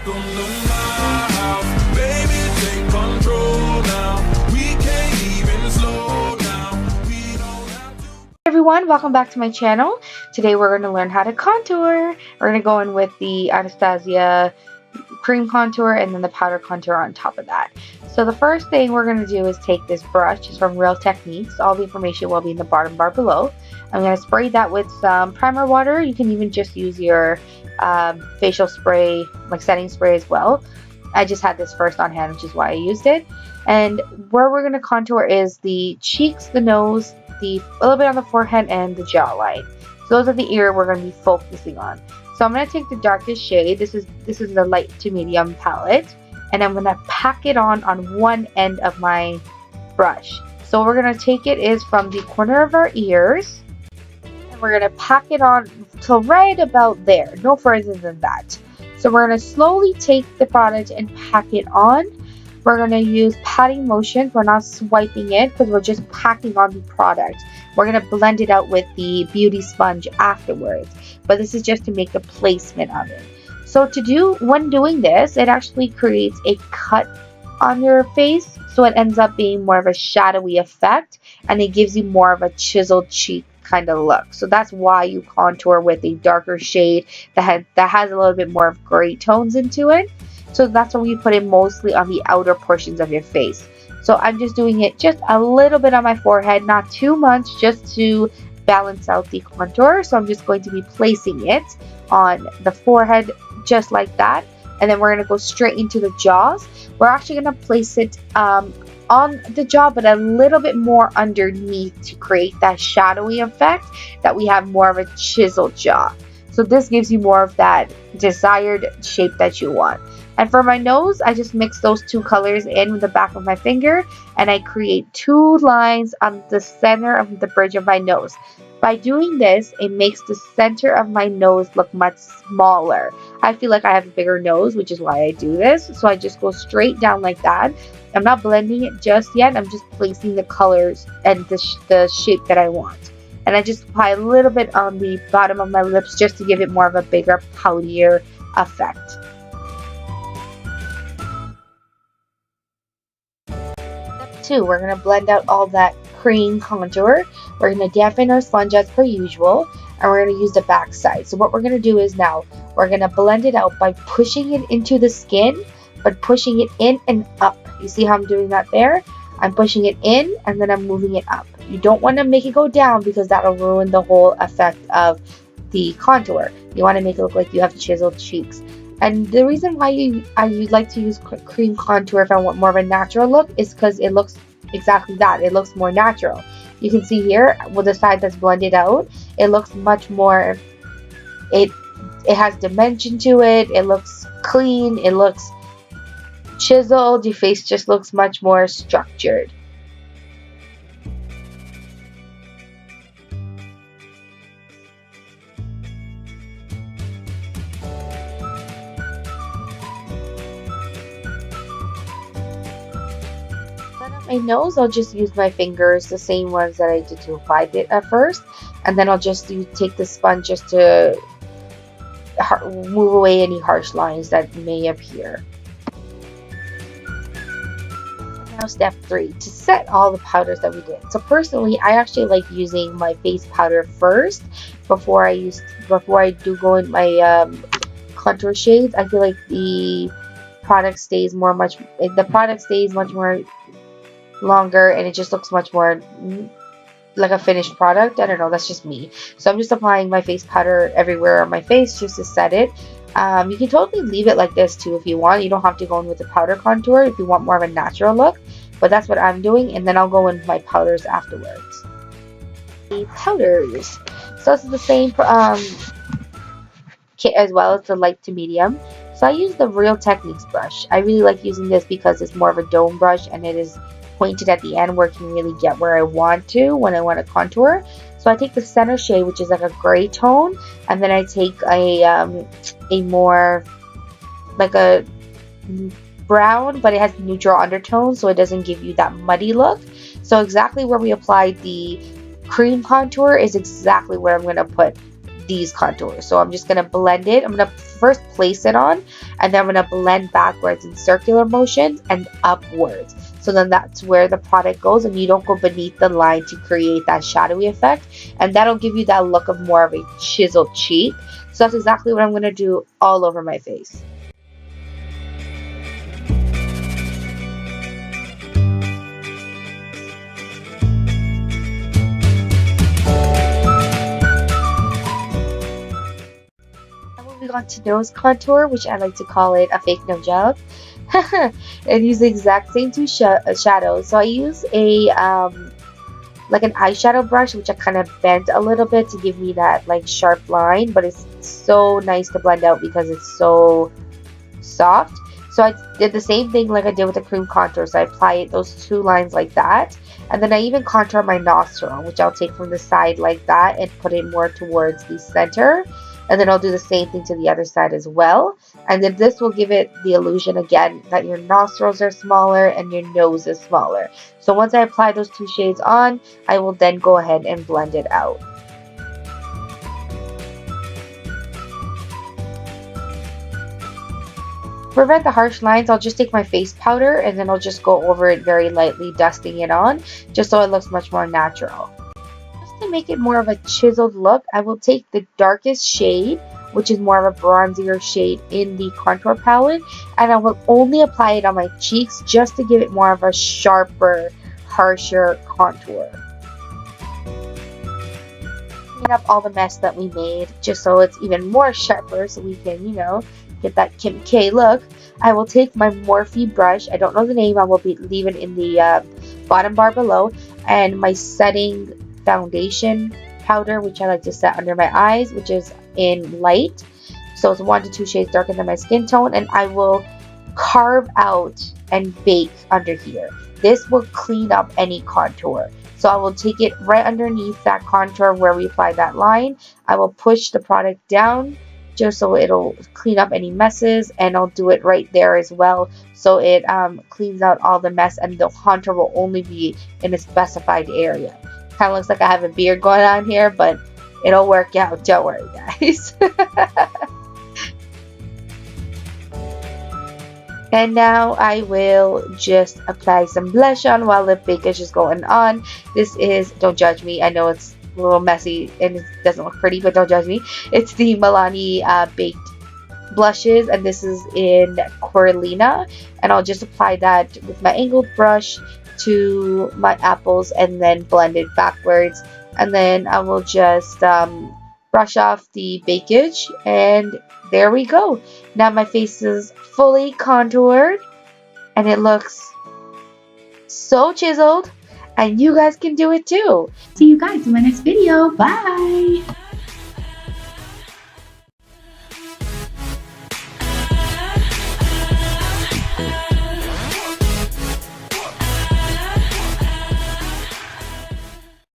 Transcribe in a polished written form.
Welcome to my house, baby, take control now. We can't even slow down. We don't have to. Hey everyone, welcome back to my channel. Today we're going to learn how to contour. We're going to go in with the Anastasia cream contour and then the powder contour on top of that. So the first thing we're going to do is take this brush. It's from Real Techniques. All the information will be in the bottom bar below. I'm going to spray that with some primer water. You can even just use your facial spray, like setting spray as well. I just had this first on hand, which is why I used it. And where we're going to contour is the cheeks, the nose, a little bit on the forehead, and the jawline. So those are the area we're going to be focusing on. So I'm going to take the darkest shade. This is the light to medium palette, and I'm going to pack it on one end of my brush. So we're going to take it is from the corner of our ears, and we're going to pack it on till right about there, no further than that. So we're going to slowly take the product and pack it on. We're going to use patting motion. We're not swiping it because we're just packing on the product. We're going to blend it out with the beauty sponge afterwards. But this is just to make the placement of it. So when doing this, it actually creates a cut on your face. So it ends up being more of a shadowy effect. And it gives you more of a chiseled cheek kind of look. So that's why you contour with a darker shade that has a little bit more of gray tones into it. So that's why we put it mostly on the outer portions of your face. So I'm just doing it just a little bit on my forehead, not too much, just to balance out the contour. So I'm just going to be placing it on the forehead just like that. And then we're going to go straight into the jaws. We're actually going to place it on the jaw, but a little bit more underneath to create that shadowy effect that we have more of a chiseled jaw. So this gives you more of that desired shape that you want. And for my nose, I just mix those two colors in with the back of my finger, and I create two lines on the center of the bridge of my nose. By doing this, it makes the center of my nose look much smaller. I feel like I have a bigger nose, which is why I do this. So I just go straight down like that. I'm not blending it just yet. I'm just placing the colors and the shape that I want. And I just apply a little bit on the bottom of my lips just to give it more of a bigger, poutier effect. Step 2, we're going to blend out all that cream contour. We're going to dampen our sponge as per usual, and we're going to use the back side. So what we're going to do is now we're going to blend it out by pushing it into the skin, but pushing it in and up. You see how I'm doing that there? I'm pushing it in and then I'm moving it up. You don't want to make it go down because that'll ruin the whole effect of the contour. You want to make it look like you have chiseled cheeks. And the reason why I like to use cream contour if I want more of a natural look is because it looks exactly that. It looks more natural. You can see here with the side that's blended out, it looks much more, it has dimension to it. It looks clean. It looks chiseled. Your face just looks much more structured. My nose, I'll just use my fingers, the same ones that I did to apply it at first, and then I'll just take the sponge just to move away any harsh lines that may appear. Now step 3, to set all the powders that we did. So personally, I actually like using my face powder first before I do go in my contour shades. I feel like the product stays much more longer, and it just looks much more like a finished product. I don't know, that's just me. So I'm just applying my face powder everywhere on my face just to set it. You can totally leave it like this too if you want. You don't have to go in with the powder contour if you want more of a natural look, but that's what I'm doing, and then I'll go in with my powders afterwards. The powders, so this is the same kit as well. It's a light to medium. So I use the Real Techniques brush. I really like using this because it's more of a dome brush and it is pointed at the end where it can really get where I want to when I want to contour. So I take the center shade, which is like a gray tone, and then I take a more like a brown, but it has neutral undertones, so it doesn't give you that muddy look. So exactly where we applied the cream contour is exactly where I'm going to put these contours. So I'm just going to blend it. I'm going to first place it on, and then I'm going to blend backwards in circular motions and upwards. So then that's where the product goes, and you don't go beneath the line to create that shadowy effect. And that'll give you that look of more of a chiseled cheek. So that's exactly what I'm going to do all over my face. Moving on to nose contour, which I like to call it a fake nose job. And use the exact same two shadows. So I use a like an eyeshadow brush, which I kind of bent a little bit to give me that like sharp line, but it's so nice to blend out because it's so soft. So I did the same thing like I did with the cream contour. So I applied those two lines like that, and then I even contour my nostril, which I'll take from the side like that and put it more towards the center. And then I'll do the same thing to the other side as well. And then this will give it the illusion again that your nostrils are smaller and your nose is smaller. So once I apply those two shades on, I will then go ahead and blend it out. To prevent the harsh lines, I'll just take my face powder and then I'll just go over it very lightly, dusting it on, just so it looks much more natural. To make it more of a chiseled look, I will take the darkest shade, which is more of a bronzier shade in the contour palette, and I will only apply it on my cheeks just to give it more of a sharper, harsher contour. Clean up all the mess that we made just so it's even more sharper, so we can, you know, get that Kim K look. I will take my Morphe brush, I don't know the name, I will leave it in the bottom bar below, and my setting foundation powder, which I like to set under my eyes, which is in light, so it's 1 to 2 shades darker than my skin tone, and I will carve out and bake under here. This will clean up any contour. So I will take it right underneath that contour where we applied that line. I will push the product down just so it'll clean up any messes, and I'll do it right there as well, so it cleans out all the mess, and the contour will only be in a specified area. Kind of looks like I have a beard going on here, but it'll work out. Don't worry, guys. And now I will just apply some blush on while the bakage is going on. This is, don't judge me, I know it's a little messy and it doesn't look pretty, but don't judge me. It's the Milani baked blushes, and this is in Coralina, and I'll just apply that with my angled brush to my apples and then blend it backwards, and then I will just brush off the bakage, and there we go. Now my face is fully contoured and it looks so chiseled, and you guys can do it too. See you guys in my next video. Bye.